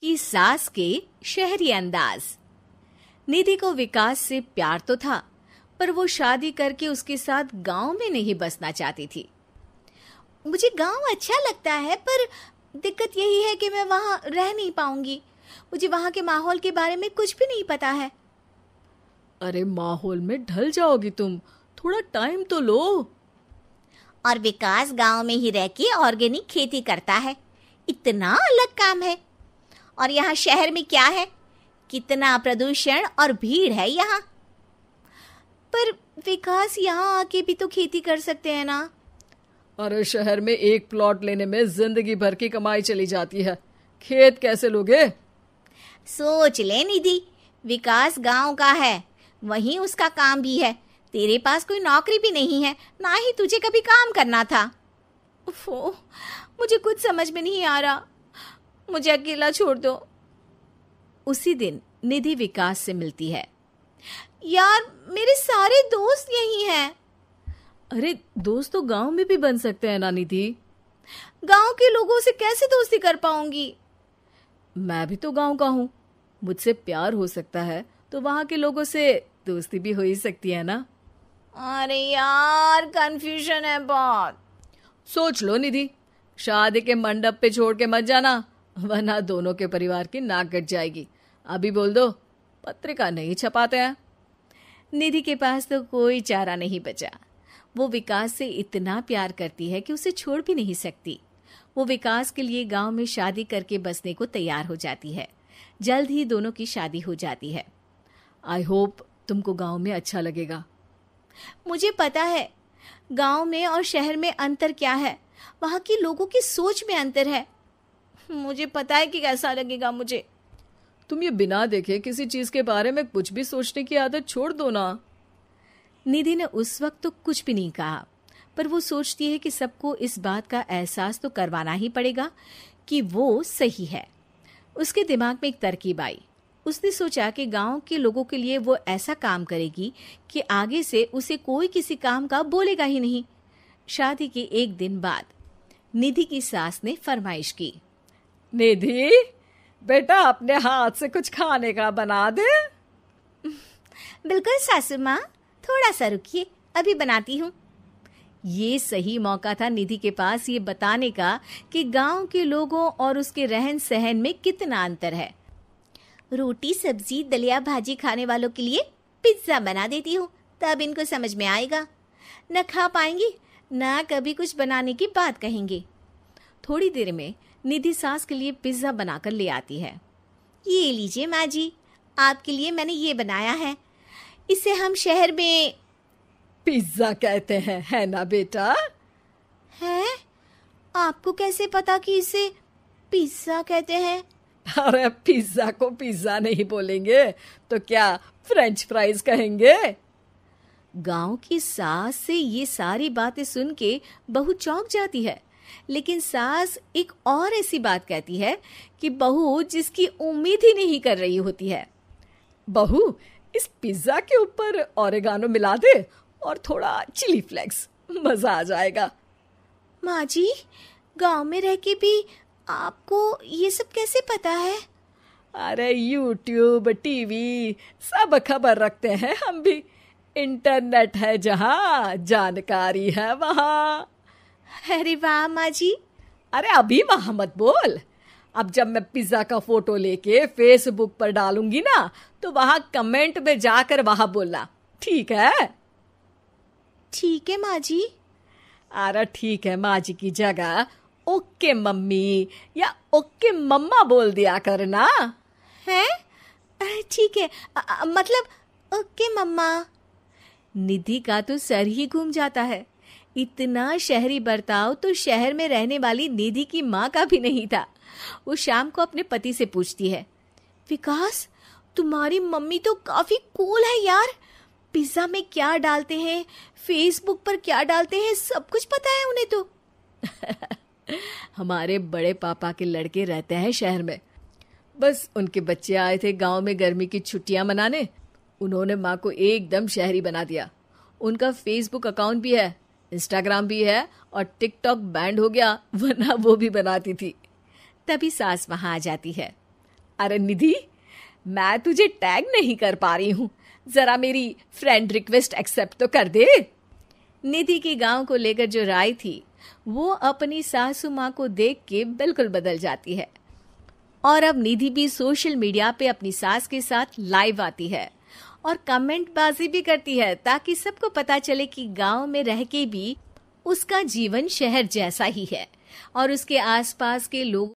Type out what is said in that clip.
कि सास के शहरी अंदाज। निधि को विकास से प्यार तो था, पर वो शादी करके उसके साथ गांव में नहीं बसना चाहती थी। मुझे गांव अच्छा लगता है, पर दिक्कत यही है कि मैं वहां रह नहीं पाऊंगी। मुझे वहां के माहौल के बारे में कुछ भी नहीं पता है। अरे माहौल में ढल जाओगी तुम, थोड़ा टाइम तो लो। और विकास गांव में ही रह के ऑर्गेनिक खेती करता है, इतना अलग काम है। और यहाँ शहर में क्या है, कितना प्रदूषण और भीड़ है यहाँ। पर विकास यहाँ आके भी तो खेती कर सकते हैं ना। अरे शहर में एक प्लॉट लेने में जिंदगी भर की कमाई चली जाती है, खेत कैसे लोगे? सोच ले निधि, विकास गांव का है, वहीं उसका काम भी है। तेरे पास कोई नौकरी भी नहीं है, ना ही तुझे कभी काम करना था। उफ़ो, मुझे कुछ समझ में नहीं आ रहा, मुझे अकेला छोड़ दो। उसी दिन निधि विकास से मिलती है। यार, मेरे सारे दोस्त यही हैं। अरे दोस्त तो गांव में भी बन सकते हैं ना निधि। गांव के लोगों से कैसे दोस्ती कर पाऊंगी? मैं भी तो गांव का हूँ, मुझसे प्यार हो सकता है तो वहां के लोगों से दोस्ती भी हो ही सकती है ना। अरे यार, कंफ्यूजन है बहुत। सोच लो निधि, शादी के मंडप पे छोड़ के मत जाना, वरना दोनों के परिवार की नाक कट जाएगी। अभी बोल दो, पत्रिका नहीं छपाते हैं। निधि के पास तो कोई चारा नहीं बचा। वो विकास से इतना प्यार करती है कि उसे छोड़ भी नहीं सकती। वो विकास के लिए गांव में शादी करके बसने को तैयार हो जाती है। जल्द ही दोनों की शादी हो जाती है। आई होप तुमको गांव में अच्छा लगेगा। मुझे पता है गांव में और शहर में अंतर क्या है, वहां के लोगों की सोच में अंतर है। मुझे पता है कि कैसा लगेगा मुझे। तुम ये बिना देखे किसी चीज के बारे में कुछ भी सोचने की आदत छोड़ दो ना। निधि ने उस वक्त तो कुछ भी नहीं कहा, पर वो सोचती है कि सबको इस बात का एहसास तो करवाना ही पड़ेगा कि वो सही है। उसके दिमाग में एक तरकीब आई। उसने सोचा कि गांव के लोगों के लिए वो ऐसा काम करेगी कि आगे से उसे कोई किसी काम का बोलेगा ही नहीं। शादी के एक दिन बाद निधि की सास ने फरमाइश की। निधि बेटा, अपने हाथ से कुछ खाने का बना दे। बिल्कुल सासू माँ, थोड़ा सा रुकिए, अभी बनाती हूँ। ये सही मौका था निधि के पास ये बताने का कि गांव के लोगों और उसके रहन सहन में कितना अंतर है। रोटी सब्जी दलिया भाजी खाने वालों के लिए पिज्जा बना देती हूँ, तब इनको समझ में आएगा। न खा पाएंगी, न कभी कुछ बनाने की बात कहेंगे। थोड़ी देर में निधि सास के लिए पिज्जा बनाकर ले आती है। ये लीजिए माँ जी, आपके लिए मैंने ये बनाया है। इसे हम शहर में पिज्जा कहते हैं, है ना बेटा? है? आपको कैसे पता कि इसे पिज्जा कहते हैं? अरे पिज्जा को पिज्जा नहीं बोलेंगे तो क्या फ्रेंच फ्राइज कहेंगे? गांव की सास से ये सारी बातें सुन के बहू चौंक जाती है, लेकिन सास एक और ऐसी बात कहती है कि बहू जिसकी उम्मीद ही नहीं कर रही होती है। बहू, इस पिज्जा के ऊपर ओरेगानो मिला दे और थोड़ा चिली फ्लेक्स, मजा आ जाएगा। माँ जी, गांव में रह के भी आपको ये सब कैसे पता है? अरे यूट्यूब टीवी सब खबर रखते हैं हम भी। इंटरनेट है जहाँ, जानकारी है वहाँ। अरे वाह माँ जी। अरे अभी वहाँ मत बोल, अब जब मैं पिज्जा का फोटो लेके फेसबुक पर डालूंगी ना, तो वहाँ कमेंट में जाकर वहाँ बोलना, ठीक है? ठीक है माँ जी। अरे ठीक है माँ जी की जगह ओके मम्मी या ओके मम्मा बोल दिया करना। है? ठीक है, मतलब ओके मम्मा। निधि का तो सर ही घूम जाता है। इतना शहरी बर्ताव तो शहर में रहने वाली निधि की माँ का भी नहीं था। वो शाम को अपने पति से पूछती है, विकास, तुम्हारी मम्मी तो काफी कूल है यार। पिज्जा में क्या डालते हैं, फेसबुक पर क्या डालते हैं, सब कुछ पता है उन्हें तो। हमारे बड़े पापा के लड़के रहते हैं शहर में, बस उनके बच्चे आए थे गांव में गर्मी की छुट्टियां मनाने। उन्होंने माँ को एकदम शहरी बना दिया। उनका फेसबुक अकाउंट भी है, इंस्टाग्राम भी है और टिकटॉक बैंड हो गया, वरना वो भी बनाती थी। तभी सास वहां आ जाती है। अरे निधि, मैं तुझे टैग नहीं कर पा रही हूँ, जरा मेरी फ्रेंड रिक्वेस्ट एक्सेप्ट तो कर दे। निधि की गांव को लेकर जो राय थी वो अपनी सासू माँ को देख के बिल्कुल बदल जाती है। और अब निधि भी सोशल मीडिया पे अपनी सास के साथ लाइव आती है और कमेंट बाजी भी करती है, ताकि सबको पता चले कि गांव में रह के भी उसका जीवन शहर जैसा ही है और उसके आसपास के लोग